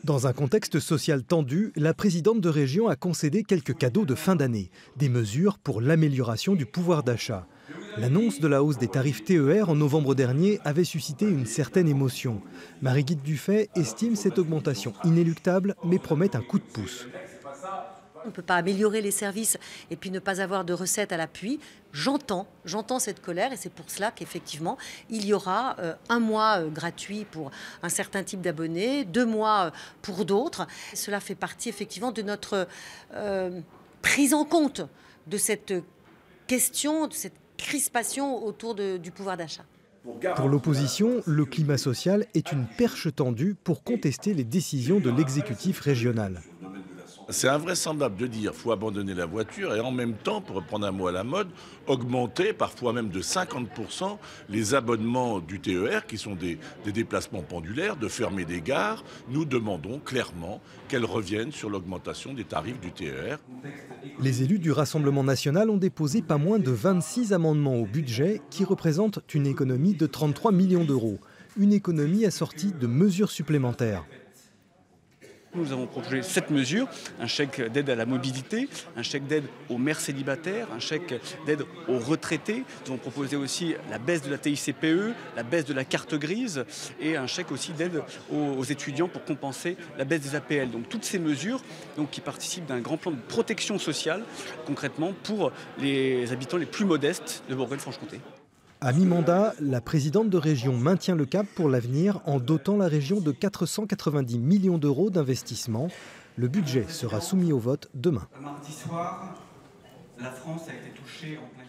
Dans un contexte social tendu, la présidente de région a concédé quelques cadeaux de fin d'année, des mesures pour l'amélioration du pouvoir d'achat. L'annonce de la hausse des tarifs TER en novembre dernier avait suscité une certaine émotion. Marie-Guide Dufay estime cette augmentation inéluctable, mais promet un coup de pouce. On ne peut pas améliorer les services et puis ne pas avoir de recettes à l'appui. J'entends cette colère et c'est pour cela qu'effectivement, il y aura un mois gratuit pour un certain type d'abonnés, 2 mois pour d'autres. Cela fait partie effectivement de notre prise en compte de cette question, de cette crispation autour du pouvoir d'achat. Pour l'opposition, le climat social est une perche tendue pour contester les décisions de l'exécutif régional. C'est invraisemblable de dire qu'il faut abandonner la voiture et en même temps, pour reprendre un mot à la mode, augmenter parfois même de 50% les abonnements du TER qui sont des déplacements pendulaires, de fermer des gares. Nous demandons clairement qu'elles reviennent sur l'augmentation des tarifs du TER. Les élus du Rassemblement national ont déposé pas moins de 26 amendements au budget qui représentent une économie de 33 millions d'euros. Une économie assortie de mesures supplémentaires. Nous avons proposé 7 mesures, un chèque d'aide à la mobilité, un chèque d'aide aux mères célibataires, un chèque d'aide aux retraités. Nous avons proposé aussi la baisse de la TICPE, la baisse de la carte grise et un chèque aussi d'aide aux étudiants pour compenser la baisse des APL. Donc toutes ces mesures qui participent d'un grand plan de protection sociale concrètement pour les habitants les plus modestes de Bourgogne-Franche-Comté. À mi-mandat, la présidente de région maintient le cap pour l'avenir en dotant la région de 490 millions d'euros d'investissement. Le budget sera soumis au vote demain. Mardi soir, la France a été touchée en plein